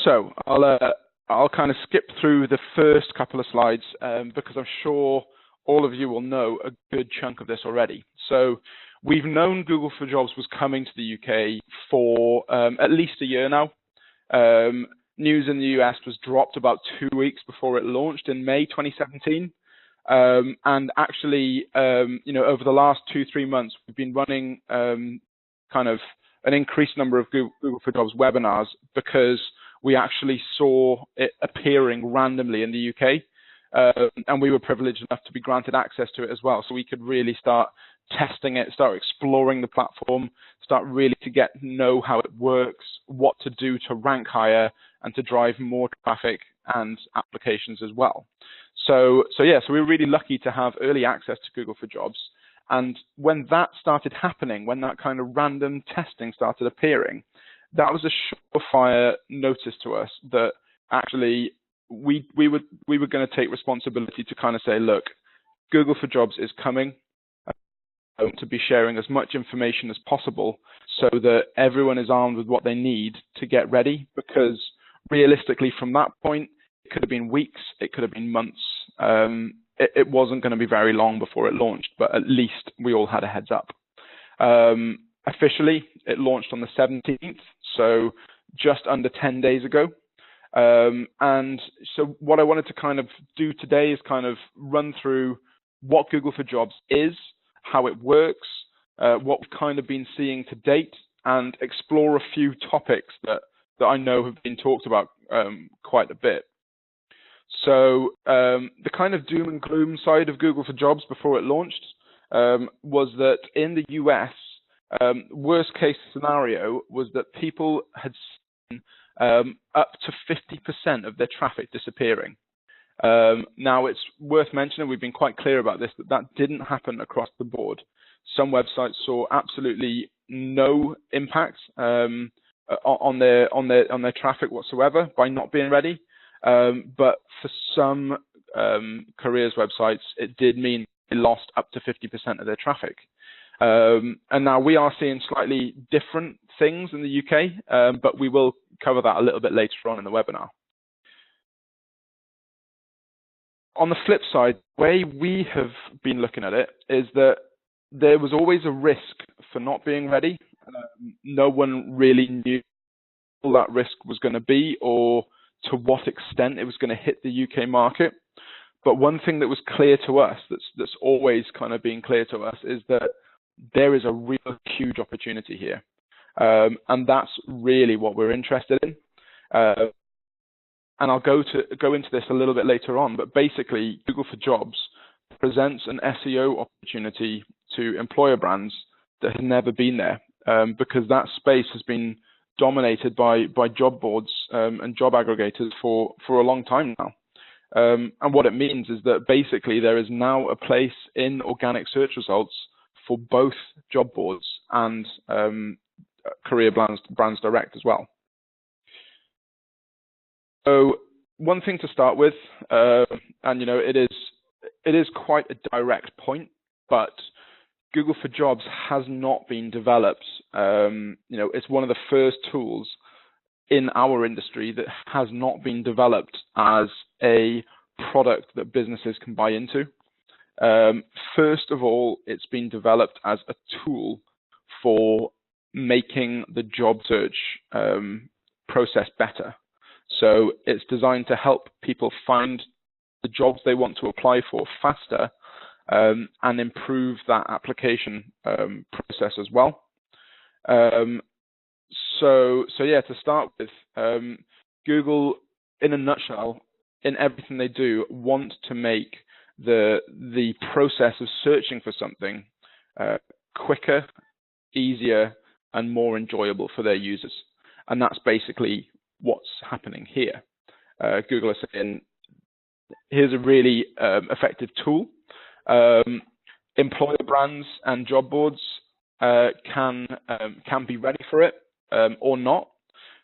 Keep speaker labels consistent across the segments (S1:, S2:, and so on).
S1: So I'll kind of skip through the first couple of slides because I'm sure all of you will know a good chunk of this already. So we've known Google for Jobs was coming to the UK for at least a year now. News in the US was dropped about 2 weeks before it launched in May 2017. And actually, over the last 2-3 months, we've been running kind of an increased number of Google for Jobs webinars because we actually saw it appearing randomly in the UK. And we were privileged enough to be granted access to it as well. So we could really start testing it, start exploring the platform, start really to get to know how it works, what to do to rank higher and to drive more traffic and applications as well. So we were really lucky to have early access to Google for Jobs. And when that started happening, when that kind of random testing started appearing, that was a surefire notice to us that actually we were going to take responsibility to kind of say, look, Google for Jobs is coming, to be sharing as much information as possible so that everyone is armed with what they need to get ready, because realistically from that point, it could have been weeks, it could have been months. It wasn't going to be very long before it launched, but at least we all had a heads up. Officially, it launched on the 17th, so just under 10 days ago. And so what I wanted to kind of do today is kind of run through what Google for Jobs is, how it works, what we've kind of been seeing to date, and explore a few topics that I know have been talked about quite a bit. So the kind of doom and gloom side of Google for Jobs before it launched was that in the US, worst case scenario was that people had seen up to 50% of their traffic disappearing. Now, it's worth mentioning, we've been quite clear about this, that didn't happen across the board. Some websites saw absolutely no impact on their traffic whatsoever by not being ready. But for some careers websites, it did mean they lost up to 50% of their traffic. And now we are seeing slightly different things in the UK, but we will cover that a little bit later on in the webinar. On the flip side, the way we have been looking at it is that there was always a risk for not being ready. No one really knew what that risk was going to be or to what extent it was going to hit the UK market. But one thing that was clear to us, that's always kind of been clear to us, is that there is a real huge opportunity here. And that's really what we're interested in. And I'll go into this a little bit later on, but basically Google for Jobs presents an SEO opportunity to employer brands that has never been there, because that space has been dominated by job boards and job aggregators for a long time now. And what it means is that basically there is now a place in organic search results for both job boards and career brands direct as well. So one thing to start with, and it is quite a direct point, but Google for Jobs has not been developed. It's one of the first tools in our industry that has not been developed as a product that businesses can buy into. First of all, it's been developed as a tool for making the job search process better. So it's designed to help people find the jobs they want to apply for faster and improve that application process as well. So yeah, to start with, Google, in a nutshell, in everything they do, want to make the process of searching for something quicker, easier, and more enjoyable for their users. And that's basically what's happening here. Google is saying, here's a really effective tool. Employer brands and job boards can be ready for it or not.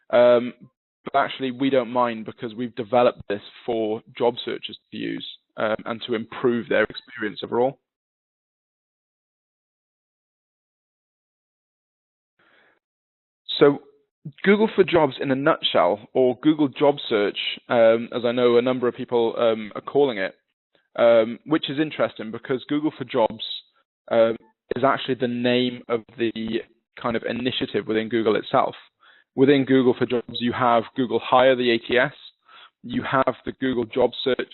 S1: But actually, we don't mind because we've developed this for job searchers to use and to improve their experience overall. So Google for Jobs in a nutshell, or Google Job Search, as I know a number of people are calling it, which is interesting because Google for Jobs is actually the name of the kind of initiative within Google itself. Within Google for Jobs, you have Google Hire, the ATS, you have the Google Job Search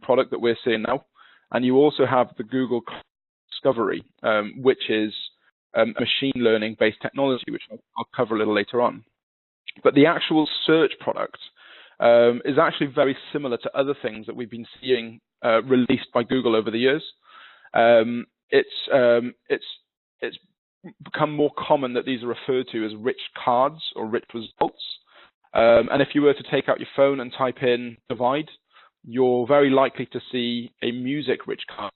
S1: product that we're seeing now, and you also have the Google Discovery, which is a machine learning based technology, which I'll cover a little later on. But the actual search product is actually very similar to other things that we've been seeing released by Google over the years. It's become more common that these are referred to as rich cards or rich results. And if you were to take out your phone and type in Divide, you're very likely to see a music rich card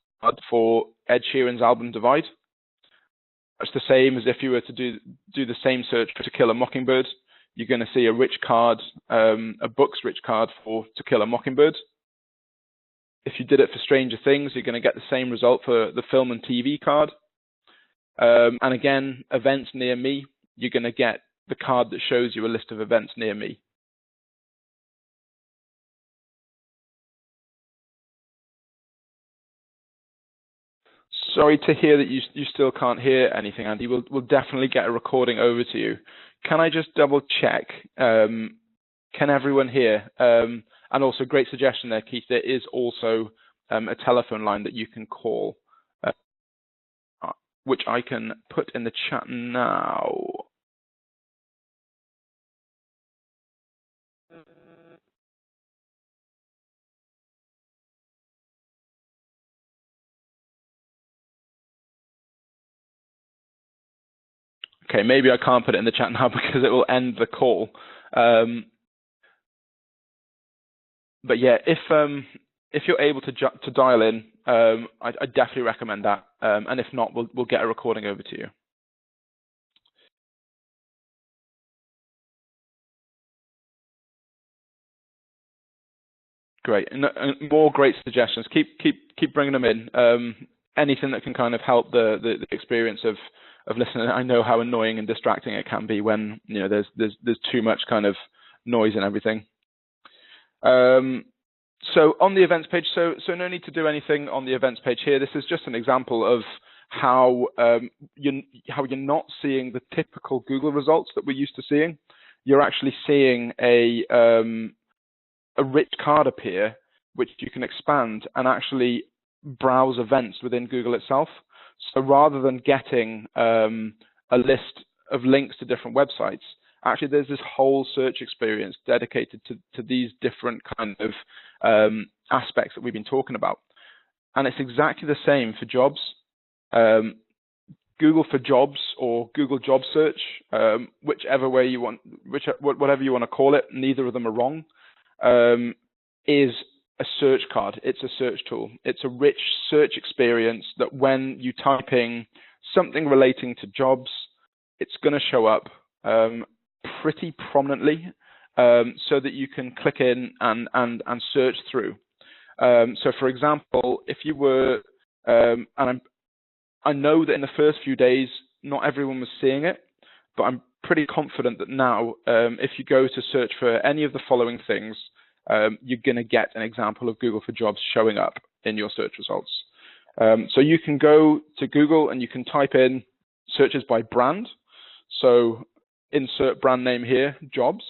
S1: for Ed Sheeran's album Divide. It's the same as if you were to do the same search for To Kill a Mockingbird. You're going to see a rich card, a books rich card for To Kill a Mockingbird. If you did it for Stranger Things, you're going to get the same result for the film and TV card. And again, events near me, you're going to get the card that shows you a list of events near me. Sorry to hear that you still can't hear anything, Andy. We'll definitely get a recording over to you. Can I just double check? Can everyone hear? And also, great suggestion there, Keith. There is also a telephone line that you can call, which I can put in the chat now. Okay, maybe I can't put it in the chat now because it will end the call. But yeah, if you're able to dial in, I definitely recommend that. And if not, we'll get a recording over to you. Great, and more great suggestions. Keep bringing them in. Anything that can kind of help the experience of listening. I know how annoying and distracting it can be when there's too much kind of noise and everything. So on the events page, so no need to do anything on the events page here. This is just an example of how you're not seeing the typical Google results that we're used to seeing. You're actually seeing a rich card appear, which you can expand and actually browse events within Google itself. So rather than getting a list of links to different websites, actually there's this whole search experience dedicated to these different kind of aspects that we've been talking about. And it's exactly the same for jobs. Google for Jobs or Google Job Search, whichever way you want, whatever you want to call it, neither of them are wrong, is a search card. It's a search tool. It's a rich search experience that when you type in something relating to jobs, it's going to show up pretty prominently so that you can click in and search through. So for example, if you were, I know that in the first few days, not everyone was seeing it, but I'm pretty confident that now, if you go to search for any of the following things, you're going to get an example of Google for Jobs showing up in your search results. So you can go to Google and you can type in searches by brand. So insert brand name here, jobs.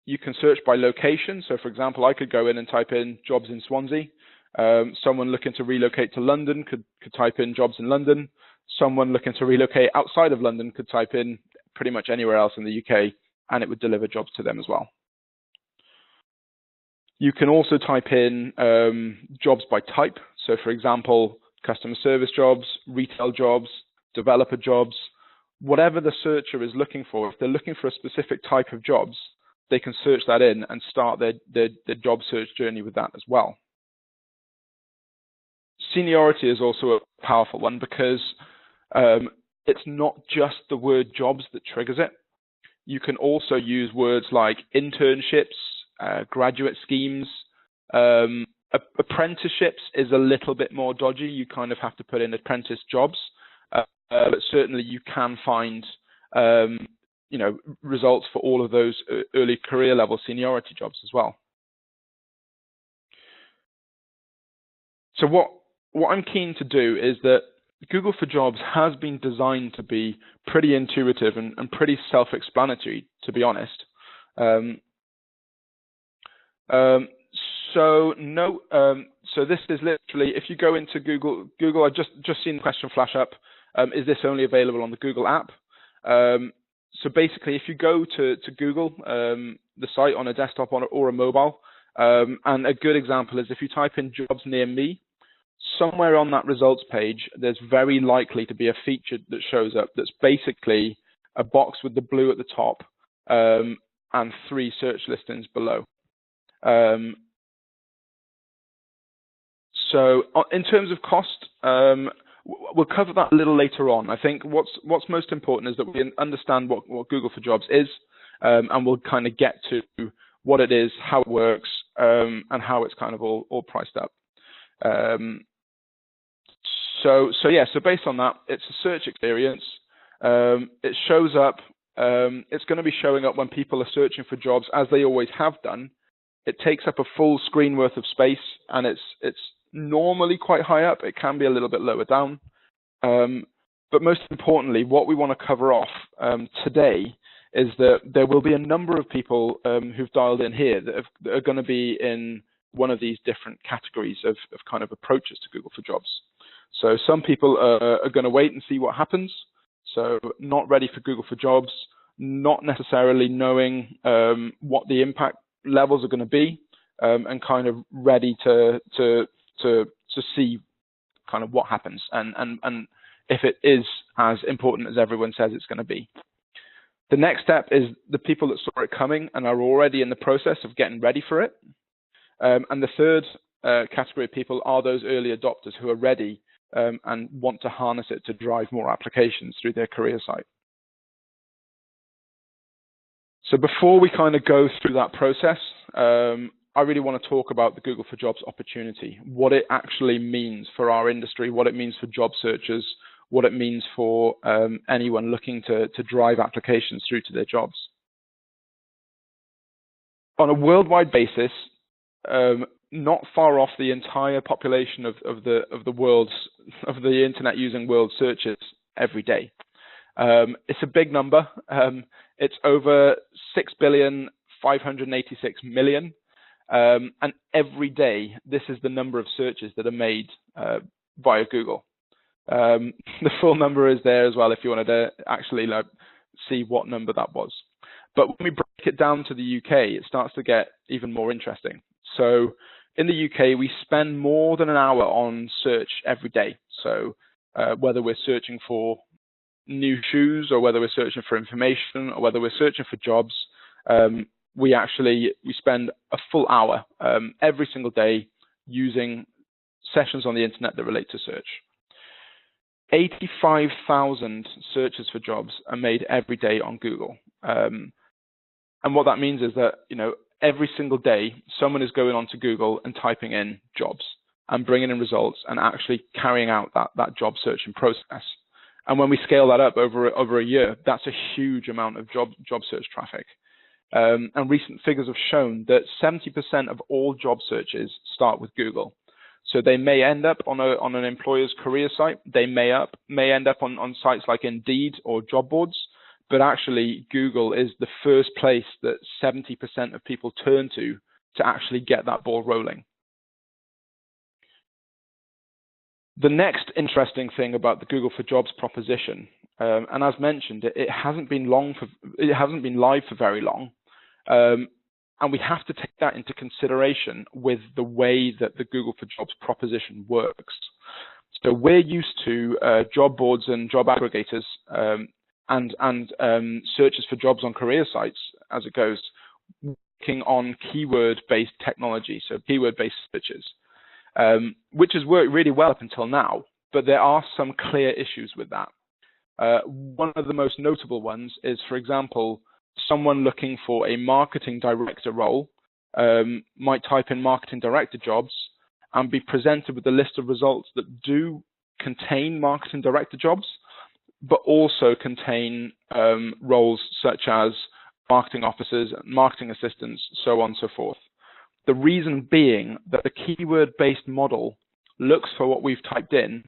S1: You can search by location. So for example, I could go in and type in jobs in Swansea. Someone looking to relocate to London could type in jobs in London. Someone looking to relocate outside of London could type in pretty much anywhere else in the UK, and it would deliver jobs to them as well. You can also type in jobs by type. So for example, customer service jobs, retail jobs, developer jobs, whatever the searcher is looking for. If they're looking for a specific type of jobs, they can search that in and start their job search journey with that as well. Seniority is also a powerful one because it's not just the word jobs that triggers it. You can also use words like internships, graduate schemes. Apprenticeships is a little bit more dodgy. You kind of have to put in apprentice jobs, but certainly you can find results for all of those early career level seniority jobs as well. So what I'm keen to do is that Google for Jobs has been designed to be pretty intuitive and pretty self-explanatory, to be honest. So this is literally, if you go into Google, I just seen the question flash up. Is this only available on the Google app? So basically, if you go to Google, the site on a desktop or a mobile, and a good example is if you type in jobs near me, somewhere on that results page, there's very likely to be a feature that shows up that's basically a box with the blue at the top and 3 search listings below. So in terms of cost, we'll cover that a little later on. I think what's most important is that we understand what Google for Jobs is, and we'll kind of get to what it is, how it works, and how it's kind of all priced up. So based on that, it's a search experience. It shows up. It's going to be showing up when people are searching for jobs, as they always have done. It takes up a full screen worth of space, and it's normally quite high up. It can be a little bit lower down. But most importantly, what we want to cover off today is that there will be a number of people who've dialed in here that are going to be in one of these different categories of kind of approaches to Google for Jobs. So some people are going to wait and see what happens. So not ready for Google for Jobs, not necessarily knowing what the impact levels are going to be, and kind of ready to see kind of what happens and if it is as important as everyone says it's going to be. The next step is the people that saw it coming and are already in the process of getting ready for it. And the third category of people are those early adopters who are ready and want to harness it to drive more applications through their career site. So before we kind of go through that process, I really want to talk about the Google for Jobs opportunity, what it actually means for our industry, what it means for job searchers, what it means for anyone looking to drive applications through to their jobs. On a worldwide basis, not far off the entire population of the internet using world searches every day. It's a big number. It's over 6,586,000,000. And every day, this is the number of searches that are made via Google. The full number is there as well if you wanted to actually see what number that was. But when we break it down to the UK, it starts to get even more interesting. So in the UK, we spend more than an hour on search every day. So whether we're searching for new shoes or whether we're searching for information or whether we're searching for jobs, we spend a full hour every single day using sessions on the internet that relate to search. 85,000 searches for jobs are made every day on Google. And what that means is that, every single day, someone is going onto Google and typing in jobs and bringing in results and actually carrying out that job searching process. And when we scale that up over a year, that's a huge amount of job search traffic. And recent figures have shown that 70% of all job searches start with Google. So they may end up on an employer's career site. They may end up on sites like Indeed or job boards. But actually, Google is the first place that 70% of people turn to actually get that ball rolling. The next interesting thing about the Google for Jobs proposition, and as mentioned, it hasn't been live for very long, and we have to take that into consideration with the way that the Google for Jobs proposition works. So we're used to job boards and job aggregators and searches for jobs on career sites, as it goes, working on keyword-based technology, so keyword-based searches, which has worked really well up until now, but there are some clear issues with that. One of the most notable ones is, for example, someone looking for a marketing director role might type in marketing director jobs and be presented with a list of results that do contain marketing director jobs, but also contain roles such as marketing officers, marketing assistants, so on and so forth. The reason being that the keyword-based model looks for what we've typed in,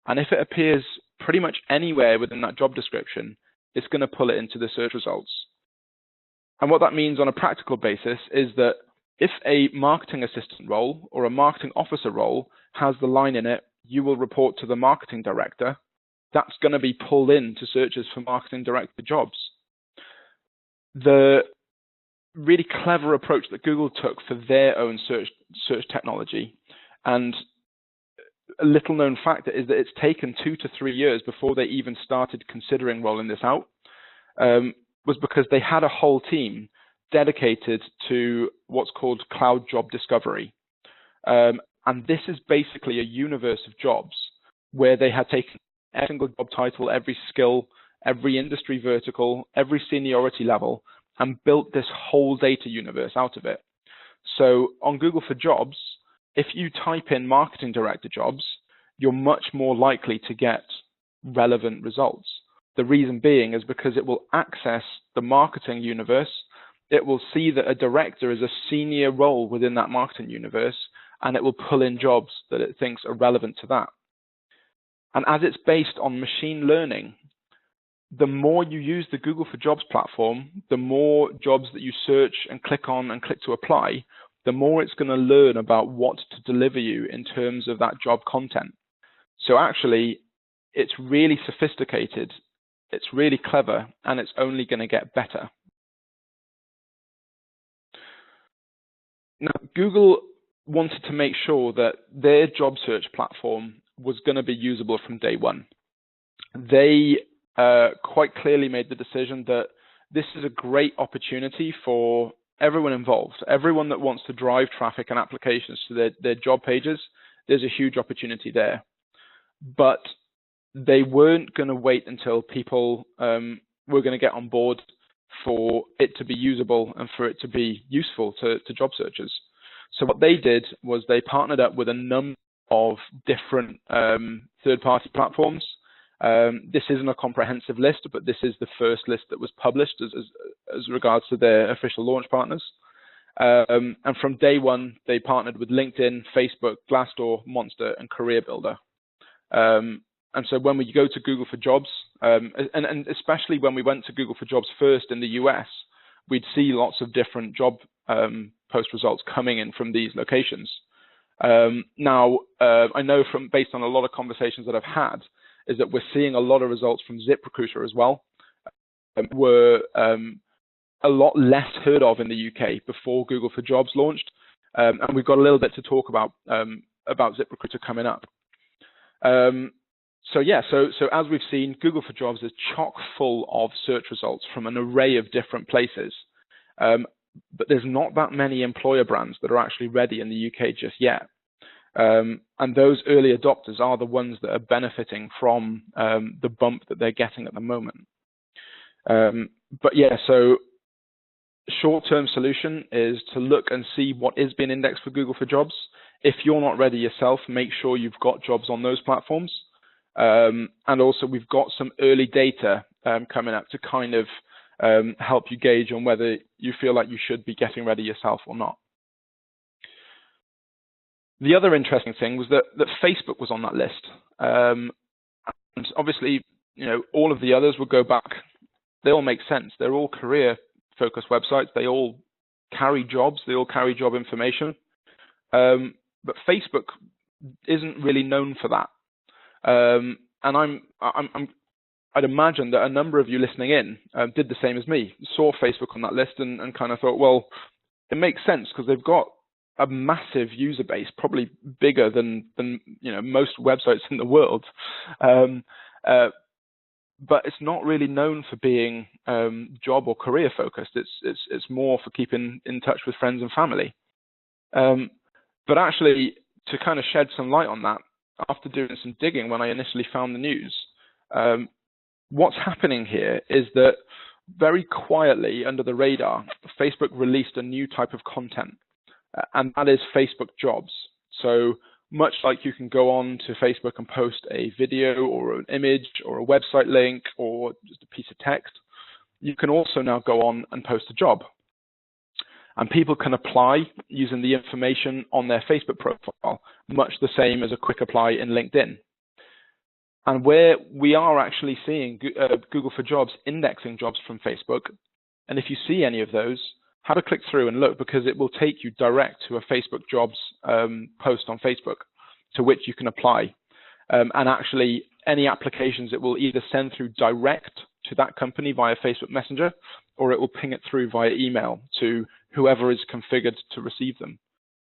S1: and if it appears pretty much anywhere within that job description, it's going to pull it into the search results. And what that means on a practical basis is that if a marketing assistant role or a marketing officer role has the line in it, you will report to the marketing director, that's going to be pulled into searches for marketing director jobs. The really clever approach that Google took for their own search technology, and a little known factor, is that it's taken 2 to 3 years before they even started considering rolling this out, was because they had a whole team dedicated to what's called cloud job discovery. And this is basically a universe of jobs where they had taken every single job title, every skill, every industry vertical, every seniority level, and built this whole data universe out of it. So on Google for Jobs, if you type in marketing director jobs, you're much more likely to get relevant results. The reason being is because it will access the marketing universe. It will see that a director is a senior role within that marketing universe, and it will pull in jobs that it thinks are relevant to that. And as it's based on machine learning, the more you use the Google for Jobs platform, the more jobs that you search and click on and click to apply, the more it's going to learn about what to deliver you in terms of that job content. So actually, it's really sophisticated, it's really clever, and it's only going to get better. Now, Google wanted to make sure that their job search platform was going to be usable from day one. They quite clearly made the decision that this is a great opportunity for everyone involved, everyone that wants to drive traffic and applications to their job pages. There's a huge opportunity there. But they weren't going to wait until people were going to get on board for it to be usable and for it to be useful to job searchers. So what they did was they partnered up with a number of different third-party platforms. This isn't a comprehensive list, but this is the first list that was published as regards to their official launch partners. And from day one, they partnered with LinkedIn, Facebook, Glassdoor, Monster, and Career Builder. And so when we go to Google for Jobs, and especially when we went to Google for Jobs first in the US, we'd see lots of different job post results coming in from these locations. Now, I know based on a lot of conversations that I've had, is that we're seeing a lot of results from ZipRecruiter as well. Were a lot less heard of in the UK before Google for Jobs launched, and we've got a little bit to talk about ZipRecruiter coming up. So as we've seen, Google for Jobs is chock full of search results from an array of different places, but there's not that many employer brands that are actually ready in the UK just yet. And those early adopters are the ones that are benefiting from the bump that they're getting at the moment. But yeah, so short-term solution is to look and see what is being indexed for Google for Jobs. If you're not ready yourself, make sure you've got jobs on those platforms. And also we've got some early data coming up to kind of help you gauge on whether you feel like you should be getting ready yourself or not. The other interesting thing was that Facebook was on that list. And obviously, all of the others would go back. They all make sense. They're all career-focused websites. They all carry jobs. They all carry job information. But Facebook isn't really known for that. And I'd imagine that a number of you listening in did the same as me, saw Facebook on that list and kind of thought, well, it makes sense because they've got a massive user base, probably bigger than most websites in the world. But it's not really known for being job or career focused. It's more for keeping in touch with friends and family. But actually, to kind of shed some light on that, after doing some digging when I initially found the news, what's happening here is that very quietly under the radar, Facebook released a new type of content, and that is Facebook Jobs. So much like you can go on to Facebook and post a video or an image or a website link or just a piece of text, you can also now go on and post a job. And people can apply using the information on their Facebook profile, much the same as a quick apply in LinkedIn. And where we are actually seeing Google for Jobs indexing jobs from Facebook, and if you see any of those, have a click through and look, because it will take you direct to a Facebook jobs post on Facebook to which you can apply. And actually, any applications, it will either send through direct to that company via Facebook Messenger, or it will ping it through via email to whoever is configured to receive them.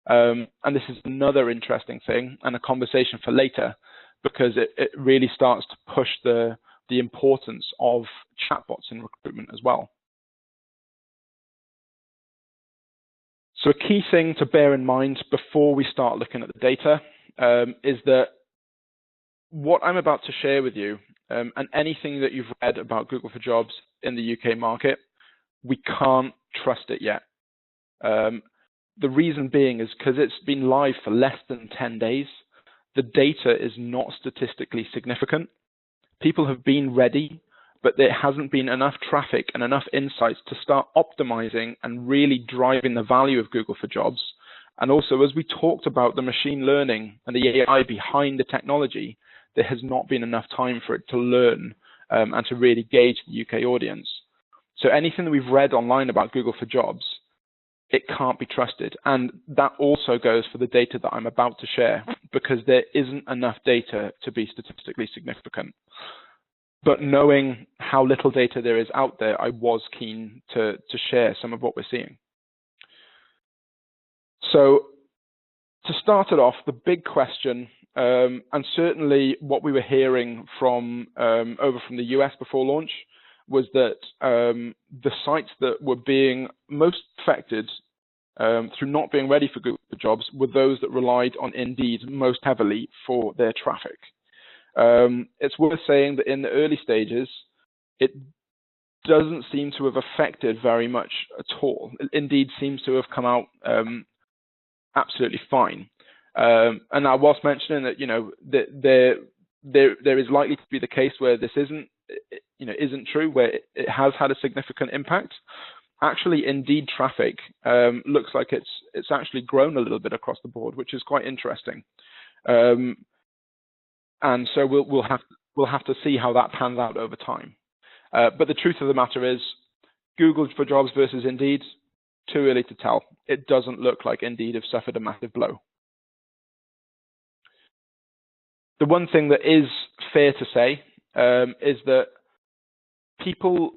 S1: And this is another interesting thing and a conversation for later, because it really starts to push the importance of chatbots in recruitment as well. So a key thing to bear in mind before we start looking at the data is that what I'm about to share with you, and anything that you've read about Google for Jobs in the UK market, we can't trust it yet. The reason being is because it's been live for less than 10 days. The data is not statistically significant. People have been ready, but there hasn't been enough traffic and enough insights to start optimizing and really driving the value of Google for Jobs. And also, as we talked about the machine learning and the AI behind the technology, there has not been enough time for it to learn and to really gauge the UK audience. So anything that we've read online about Google for Jobs, it can't be trusted. And that also goes for the data that I'm about to share, because there isn't enough data to be statistically significant. But knowing how little data there is out there, I was keen to share some of what we're seeing. So to start it off, the big question, and certainly what we were hearing from over from the US before launch, was that the sites that were being most affected through not being ready for Google for Jobs were those that relied on Indeed most heavily for their traffic. It's worth saying that in the early stages, it doesn't seem to have affected very much at all. Indeed seems to have come out absolutely fine. And I was mentioning that, you know, there is likely to be the case where this isn't true, where it has had a significant impact. Actually, Indeed traffic looks like it's actually grown a little bit across the board, which is quite interesting. And so we'll have to see how that pans out over time. But the truth of the matter is, Google for Jobs versus Indeed, too early to tell. It doesn't look like Indeed have suffered a massive blow. The one thing that is fair to say is that people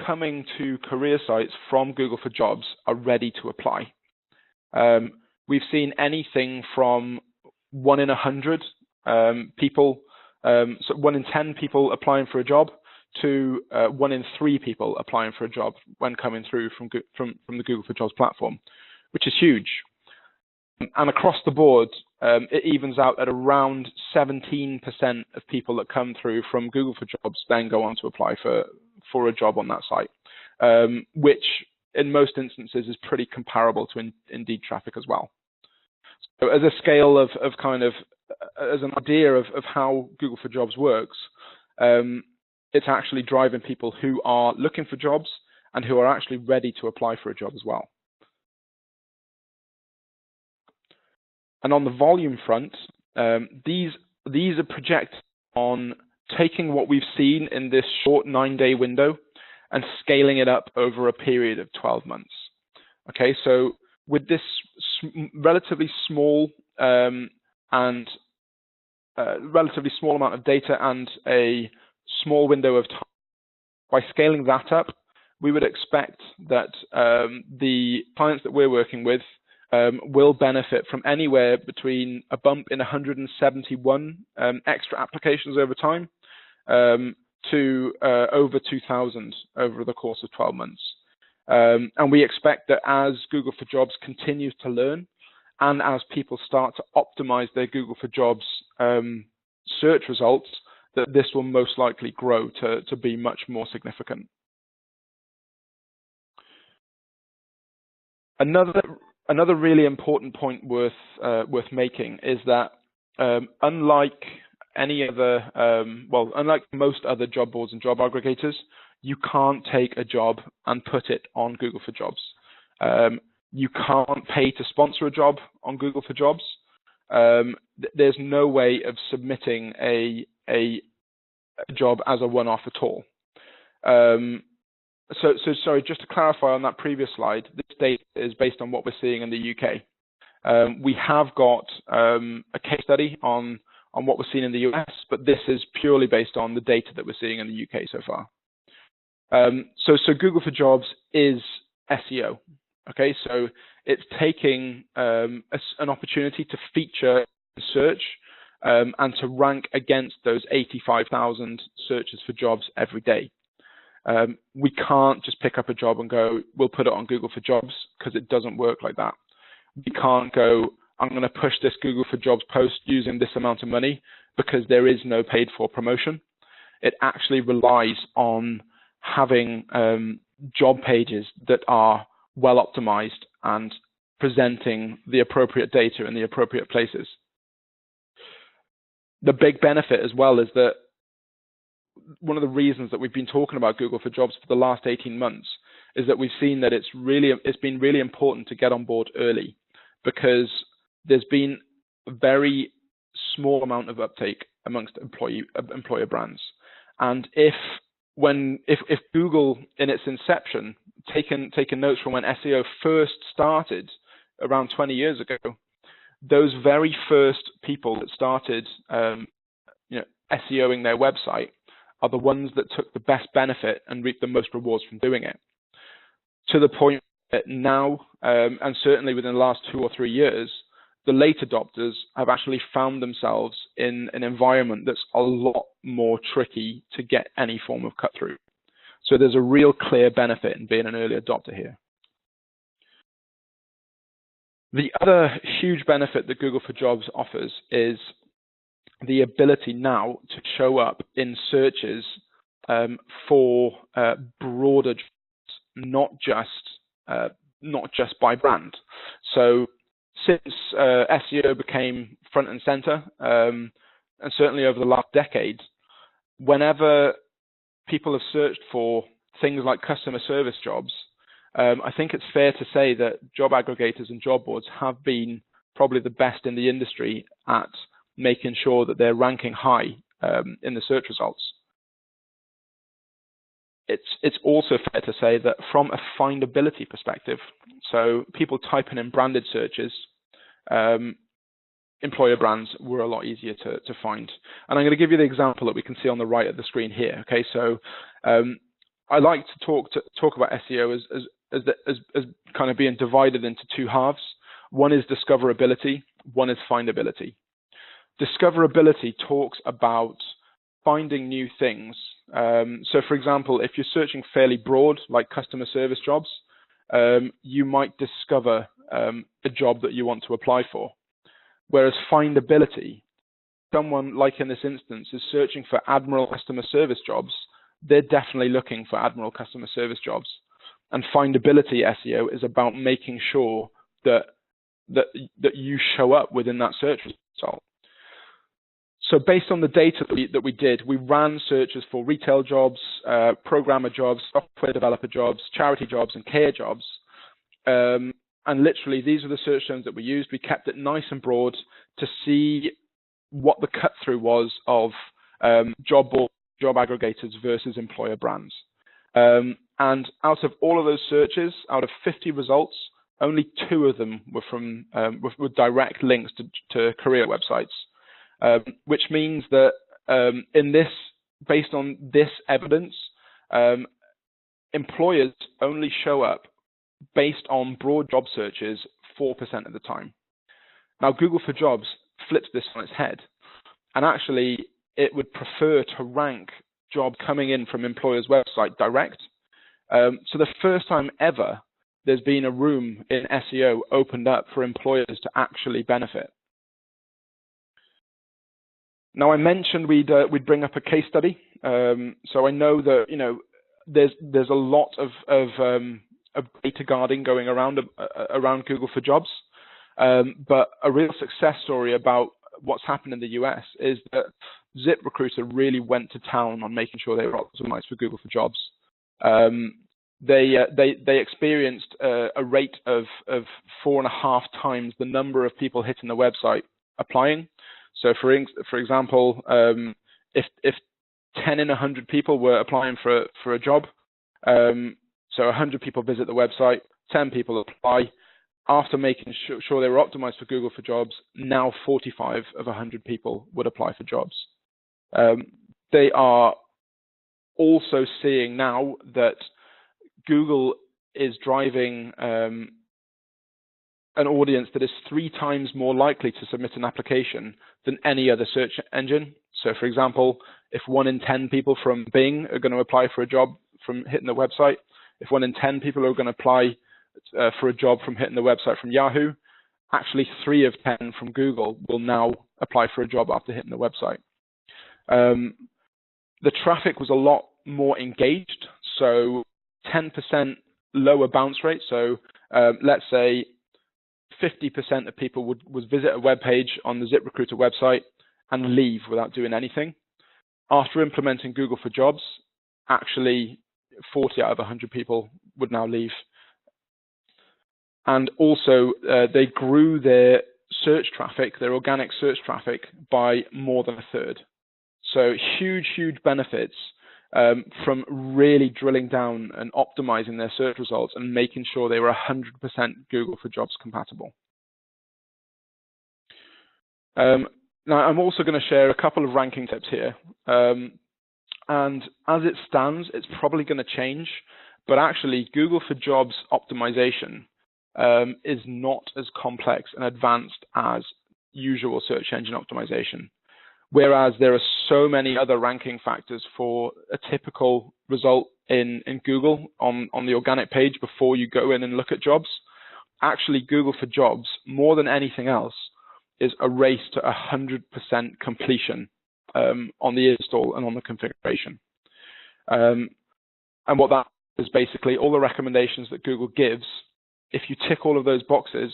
S1: coming to career sites from Google for Jobs are ready to apply. We've seen anything from 1 in 100 people, so 1 in 10 people applying for a job, to 1 in 3 people applying for a job when coming through from the Google for Jobs platform, which is huge. And across the board, it evens out at around 17% of people that come through from Google for Jobs then go on to apply for a job on that site, which in most instances is pretty comparable to Indeed traffic as well. So as a scale of kind of, as an idea of how Google for Jobs works, it's actually driving people who are looking for jobs and who are actually ready to apply for a job as well. And on the volume front, these are projected on taking what we've seen in this short 9-day window and scaling it up over a period of 12 months. Okay, so with this relatively small relatively small amount of data and a small window of time, by scaling that up, we would expect that the clients that we're working with will benefit from anywhere between a bump in 171 extra applications over time to over 2,000 over the course of 12 months. And we expect that as Google for Jobs continues to learn, and as people start to optimize their Google for Jobs search results, that this will most likely grow to be much more significant. Another really important point worth making is that Unlike any other, unlike most other job boards and job aggregators, you can't take a job and put it on Google for Jobs. You can't pay to sponsor a job on Google for Jobs. There's no way of submitting a job as a one-off at all. So sorry, just to clarify on that previous slide, this data is based on what we're seeing in the UK. We have got a case study on what we're seeing in the US, but this is purely based on the data that we're seeing in the UK so far. So Google for Jobs is SEO. Okay, so it's taking an opportunity to feature search and to rank against those 85,000 searches for jobs every day. We can't just pick up a job and go, we'll put it on Google for Jobs, because it doesn't work like that. We can't go, I'm going to push this Google for Jobs post using this amount of money, because there is no paid for promotion. It actually relies on having job pages that are well optimized and presenting the appropriate data in the appropriate places. The big benefit as well is that one of the reasons that we've been talking about Google for Jobs for the last 18 months is that we've seen that it's been really important to get on board early, because there's been a very small amount of uptake amongst employer brands. And if Google in its inception taken notes from when SEO first started around 20 years ago, those very first people that started SEOing their website are the ones that took the best benefit and reaped the most rewards from doing it. To the point that now, and certainly within the last 2 or 3 years, the late adopters have actually found themselves in an environment that's a lot more tricky to get any form of cut through. So there's a real clear benefit in being an early adopter here. The other huge benefit that Google for Jobs offers is the ability now to show up in searches for broader jobs, not just by brand. So since SEO became front and center, and certainly over the last decade, whenever people have searched for things like customer service jobs, I think it's fair to say that job aggregators and job boards have been probably the best in the industry at making sure that they're ranking high in the search results. It's also fair to say that from a findability perspective, so people typing in branded searches, employer brands were a lot easier to find. And I'm going to give you the example that we can see on the right of the screen here. Okay, so I like to talk about SEO as kind of being divided into two halves. One is discoverability, one is findability. Discoverability talks about finding new things. So for example, if you're searching fairly broad, like customer service jobs, you might discover a job that you want to apply for. Whereas findability, someone like in this instance is searching for Admiral customer service jobs, they're definitely looking for Admiral customer service jobs. And findability SEO is about making sure that you show up within that search result. So based on the data that we did, we ran searches for retail jobs, programmer jobs, software developer jobs, charity jobs, and care jobs. And literally, these are the search terms that we used. We kept it nice and broad to see what the cut through was of job board, job aggregators versus employer brands. And out of all of those searches, out of 50 results, only 2 of them were from with direct links to career websites, which means that based on this evidence, employers only show up based on broad job searches 4% of the time. Now, Google for Jobs flips this on its head, and actually it would prefer to rank jobs coming in from employers' website direct. So the first time ever there's been a room in SEO opened up for employers to actually benefit. Now, I mentioned we'd bring up a case study. So I know that there's a lot of data guarding going around Google for Jobs, but a real success story about what's happened in the US is that ZipRecruiter really went to town on making sure they were optimized for Google for Jobs. They experienced a rate of 4.5 times the number of people hitting the website applying. So for example, if 10 in 100 people were applying for a job, so 100 people visit the website, 10 people apply. After making sure they were optimized for Google for Jobs, now 45 of 100 people would apply for jobs. They are also seeing now that Google is driving an audience that is 3 times more likely to submit an application than any other search engine. So for example, if 1 in 10 people from Bing are going to apply for a job from hitting the website, if 1 in 10 people are going to apply for a job from hitting the website from Yahoo, actually 3 of 10 from Google will now apply for a job after hitting the website. The traffic was a lot more engaged, so 10% lower bounce rate. So let's say 50% of people would visit a web page on the ZipRecruiter website and leave without doing anything. After implementing Google for Jobs, actually 40 out of 100 people would now leave. And also, they grew their search traffic, their organic search traffic, by more than 1/3. So huge, huge benefits from really drilling down and optimizing their search results and making sure they were 100% Google for Jobs compatible. Now, I'm also going to share a couple of ranking tips here. And as it stands, it's probably going to change. But actually, Google for Jobs optimization is not as complex and advanced as usual search engine optimization. Whereas there are so many other ranking factors for a typical result in Google on the organic page before you go in and look at jobs. Actually, Google for Jobs, more than anything else, is a race to 100% completion on the install and on the configuration. And what that is basically all the recommendations that Google gives. If you tick all of those boxes,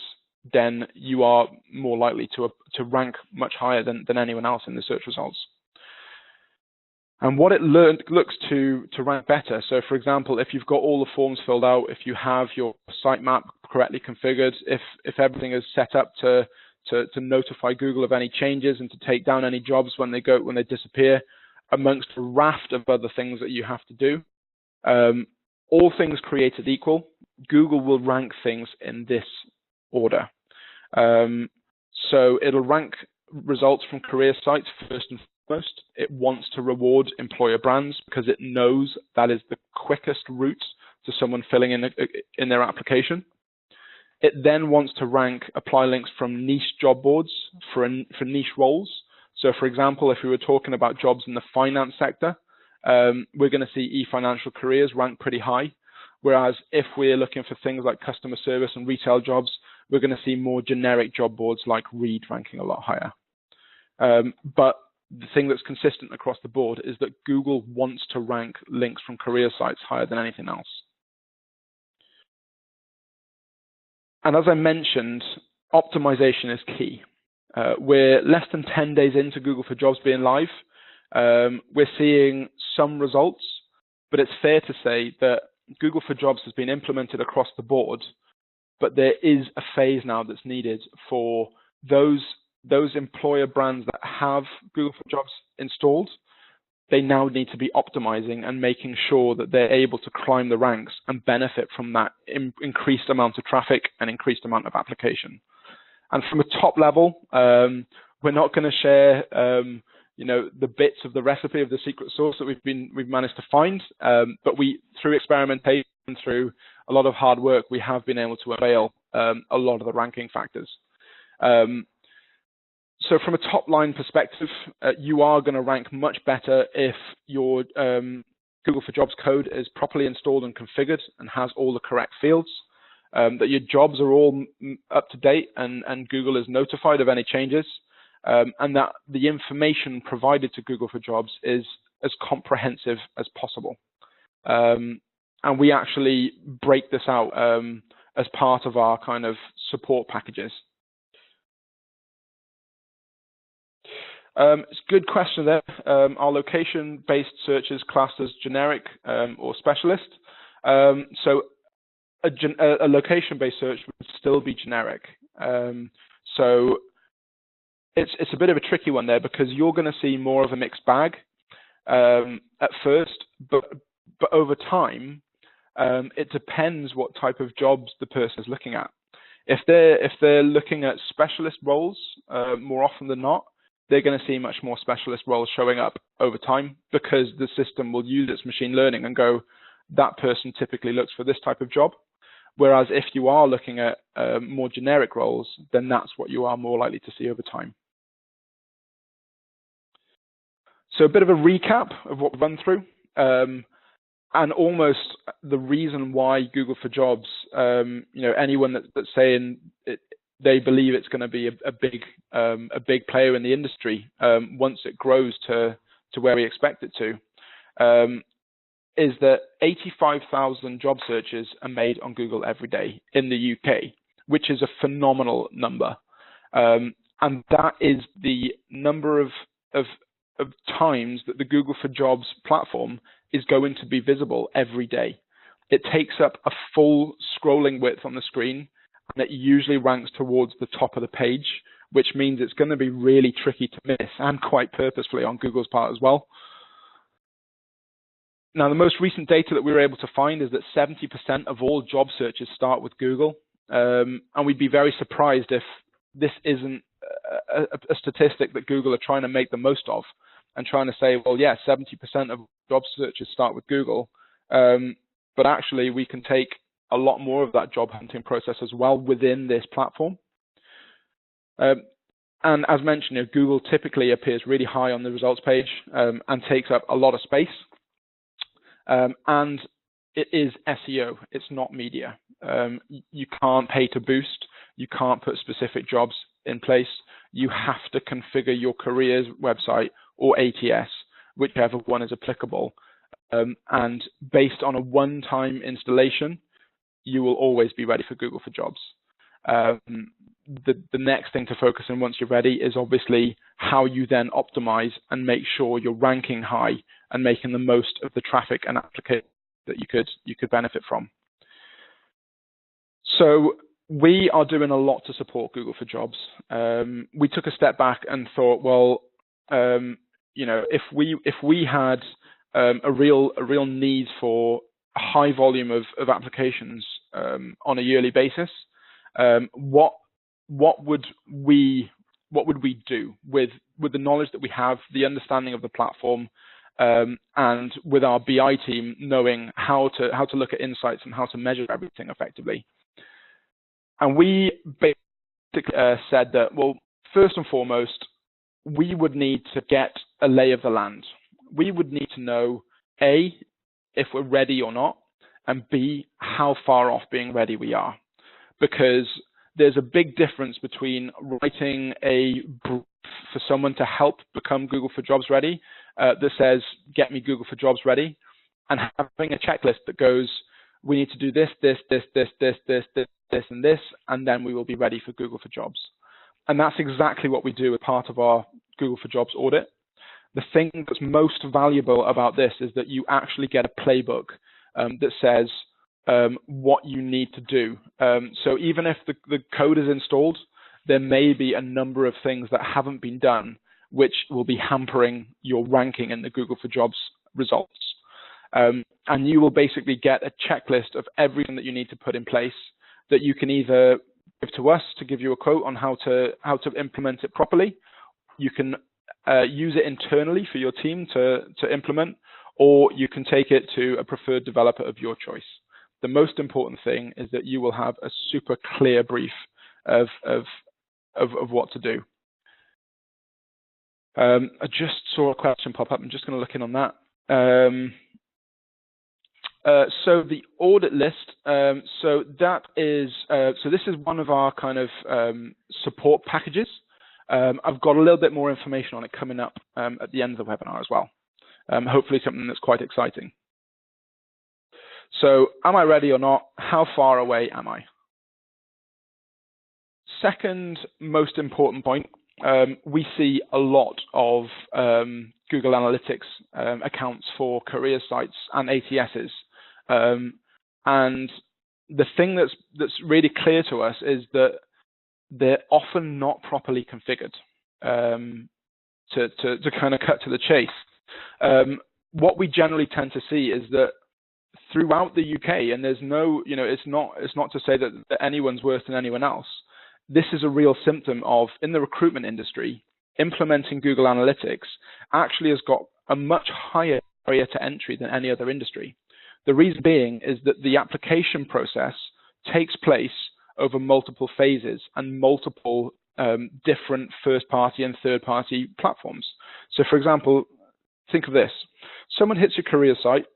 S1: then you are more likely to rank much higher than anyone else in the search results. And what it looks to rank better. So for example, if you've got all the forms filled out, if you have your sitemap correctly configured, if everything is set up to notify Google of any changes and to take down any jobs when they disappear, amongst a raft of other things that you have to do, all things created equal, Google will rank things in this order. So it'll rank results from career sites first and foremost. It wants to reward employer brands because it knows that is the quickest route to someone filling in their application. It then wants to rank apply links from niche job boards for niche roles. So for example, if we were talking about jobs in the finance sector, we're going to see eFinancial Careers rank pretty high. Whereas if we're looking for things like customer service and retail jobs, we're going to see more generic job boards like Reed ranking a lot higher. But the thing that's consistent across the board is that Google wants to rank links from career sites higher than anything else. And as I mentioned, optimization is key. We're less than 10 days into Google for Jobs being live. We're seeing some results, but it's fair to say that Google for Jobs has been implemented across the board, but there is a phase now that's needed for those employer brands that have Google for Jobs installed. They now need to be optimizing and making sure that they're able to climb the ranks and benefit from that increased amount of traffic and increased amount of application. And from a top level, we're not going to share the bits of the recipe of the secret sauce that we've managed to find, but through experimentation, through a lot of hard work, we have been able to avail a lot of the ranking factors. So from a top line perspective, you are going to rank much better if your Google for Jobs code is properly installed and configured and has all the correct fields, that your jobs are all up to date and Google is notified of any changes, and that the information provided to Google for Jobs is as comprehensive as possible. And we actually break this out as part of our kind of support packages. It's a good question there. Are location-based searches classed as generic or specialist? So a location-based search would still be generic. So it's a bit of a tricky one there, because you're going to see more of a mixed bag at first, but over time, it depends what type of jobs the person is looking at. If they're looking at specialist roles, more often than not, they're going to see much more specialist roles showing up over time, because the system will use its machine learning and go, that person typically looks for this type of job. Whereas if you are looking at more generic roles, then that's what you are more likely to see over time. So a bit of a recap of what we've run through, and almost the reason why Google for Jobs, anyone that's saying they believe it's going to be a big player in the industry once it grows to where we expect it to, is that 85,000 job searches are made on Google every day in the UK, which is a phenomenal number, and that is the number of times that the Google for Jobs platform is going to be visible every day. It takes up a full scrolling width on the screen, and it usually ranks towards the top of the page, which means it's going to be really tricky to miss, and quite purposefully on Google's part as well. Now, the most recent data that we were able to find is that 70% of all job searches start with Google, and we'd be very surprised if this isn't a statistic that Google are trying to make the most of, and trying to say, well, yeah, 70% of job searches start with Google, but actually we can take a lot more of that job hunting process as well within this platform. And as mentioned, Google typically appears really high on the results page and takes up a lot of space. And it is SEO, it's not media. You can't pay to boost, you can't put specific jobs in place. You have to configure your careers website or ATS, whichever one is applicable. And based on a one-time installation, you will always be ready for Google for Jobs. The next thing to focus on once you're ready is obviously how you then optimize and make sure you're ranking high and making the most of the traffic and application that you could benefit from. So we are doing a lot to support Google for Jobs. We took a step back and thought, well, if we had a real need for a high volume of applications on a yearly basis, what would we do with the knowledge that we have, the understanding of the platform, and with our BI team knowing how to look at insights and how to measure everything effectively? And we basically said that, well, first and foremost, we would need to get a lay of the land. We would need to know, A, if we're ready or not, and B, how far off being ready we are. Because there's a big difference between writing a brief for someone to help become Google for Jobs ready that says, get me Google for Jobs ready, and having a checklist that goes, we need to do this, and this, and then we will be ready for Google for Jobs. And that's exactly what we do as part of our Google for Jobs audit. The thing that's most valuable about this is that you actually get a playbook that says what you need to do. So even if the code is installed, there may be a number of things that haven't been done, which will be hampering your ranking in the Google for Jobs results. And you will basically get a checklist of everything that you need to put in place that you can either give to us to give you a quote on how to implement it properly. You can use it internally for your team to implement, or you can take it to a preferred developer of your choice. The most important thing is that you will have a super clear brief of what to do. I just saw a question pop up. I'm just going to look in on that. So the audit list, so this is one of our kind of support packages. I've got a little bit more information on it coming up at the end of the webinar as well. Hopefully something that's quite exciting. So am I ready or not? How far away am I? Second most important point we see a lot of Google Analytics accounts for career sites and ATSs. And the thing that's really clear to us is that they're often not properly configured. To kind of cut to the chase, what we generally tend to see is that throughout the UK, and there's no, it's not to say that anyone's worse than anyone else. This is a real symptom of, in the recruitment industry, implementing Google Analytics actually has got a much higher barrier to entry than any other industry. The reason being is that the application process takes place over multiple phases and multiple different first-party and third-party platforms. So, for example, think of this: someone hits your career site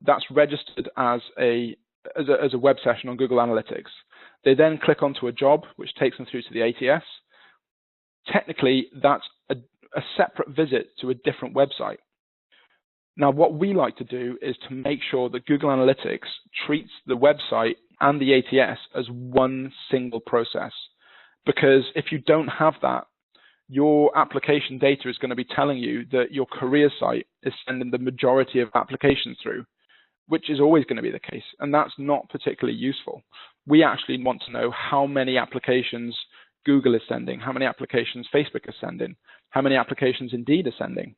S1: that's registered as a web session on Google Analytics. They then click onto a job, which takes them through to the ATS. Technically, that's a separate visit to a different website. Now, what we like to do is to make sure that Google Analytics treats the website and the ATS as one single process. Because if you don't have that, your application data is going to be telling you that your career site is sending the majority of applications through, which is always going to be the case. And that's not particularly useful. We actually want to know how many applications Google is sending, how many applications Facebook is sending, how many applications Indeed is sending.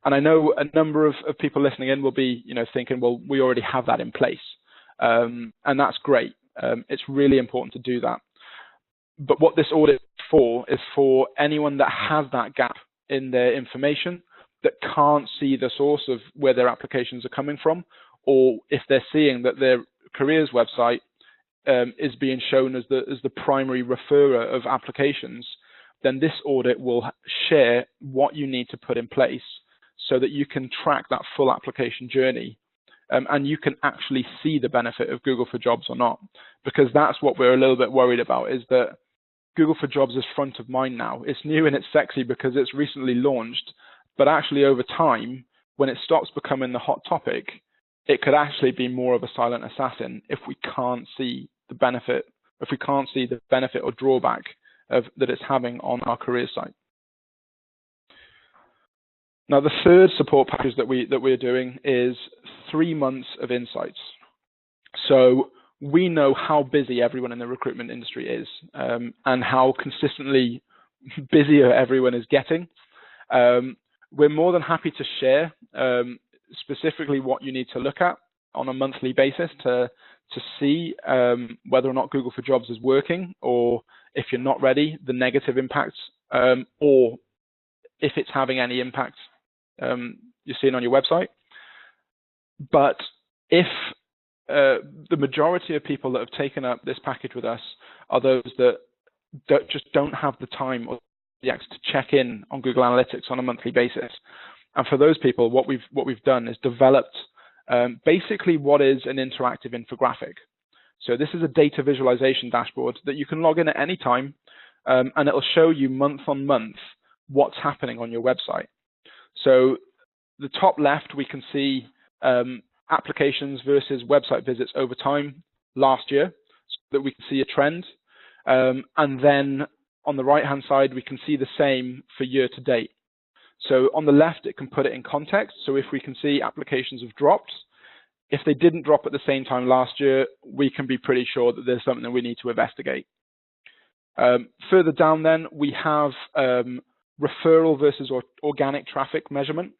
S1: And I know a number of people listening in will be, thinking, well, we already have that in place. And that's great. It's really important to do that. But what this audit is for anyone that has that gap in their information, that can't see the source of where their applications are coming from, or if they're seeing that their careers website is being shown as the primary referrer of applications, then this audit will share what you need to put in place so that you can track that full application journey, and you can actually see the benefit of Google for Jobs or not. Because that's what we're a little bit worried about, is that Google for Jobs is front of mind now. It's new and it's sexy because it's recently launched, but actually over time, when it stops becoming the hot topic, it could actually be more of a silent assassin if we can't see the benefit, or drawback that it's having on our career site. Now, the third support package that we're doing is 3 months of insights. So we know how busy everyone in the recruitment industry is, and how consistently busier everyone is getting. We're more than happy to share specifically what you need to look at on a monthly basis to see whether or not Google for Jobs is working, or if you're not ready, the negative impacts, or if it's having any impact you're seeing on your website. But if the majority of people that have taken up this package with us are those that just don't have the time or the access to check in on Google Analytics on a monthly basis. And for those people, what we've done is developed basically what is an interactive infographic. So this is a data visualization dashboard that you can log in at any time, and it'll show you month on month what's happening on your website. So the top left, we can see applications versus website visits over time last year, so that we can see a trend. And then on the right-hand side, we can see the same for year to date. So on the left, it can put it in context. So if we can see applications have dropped, if they didn't drop at the same time last year, we can be pretty sure that there's something we need to investigate. Further down then, we have referral versus organic traffic measurement,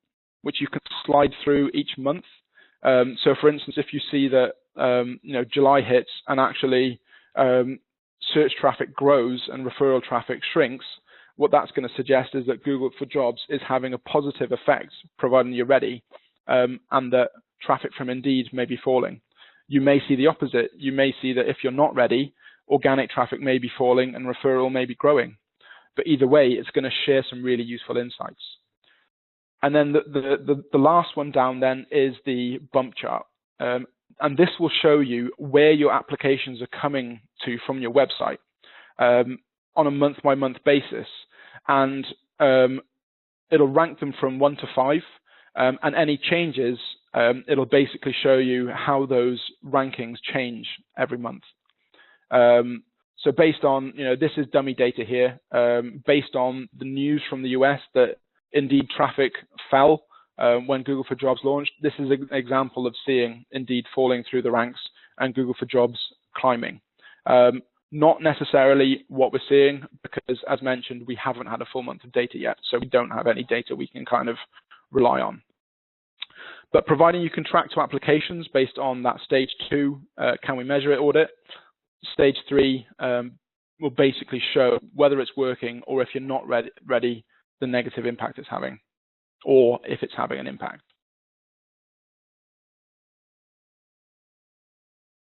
S1: which you can slide through each month. So for instance, if you see that July hits and actually search traffic grows and referral traffic shrinks, what that's going to suggest is that Google for Jobs is having a positive effect, providing you're ready, and that traffic from Indeed may be falling. You may see the opposite. You may see that if you're not ready, organic traffic may be falling and referral may be growing. But either way, it's going to share some really useful insights. And then the last one down then is the bump chart. And this will show you where your applications are coming to from your website on a month-by-month basis. And it'll rank them from 1 to 5. And any changes, it'll basically show you how those rankings change every month. So based on, this is dummy data here, based on the news from the US that Indeed traffic fell when Google for Jobs launched. This is an example of seeing Indeed falling through the ranks and Google for Jobs climbing. Not necessarily what we're seeing, because as mentioned, we haven't had a full month of data yet, so we don't have any data we can kind of rely on. But providing you can track to applications based on that stage 2, can we measure it audit, stage 3 will basically show whether it's working, or if you're not ready, the negative impact it's having, or if it's having an impact.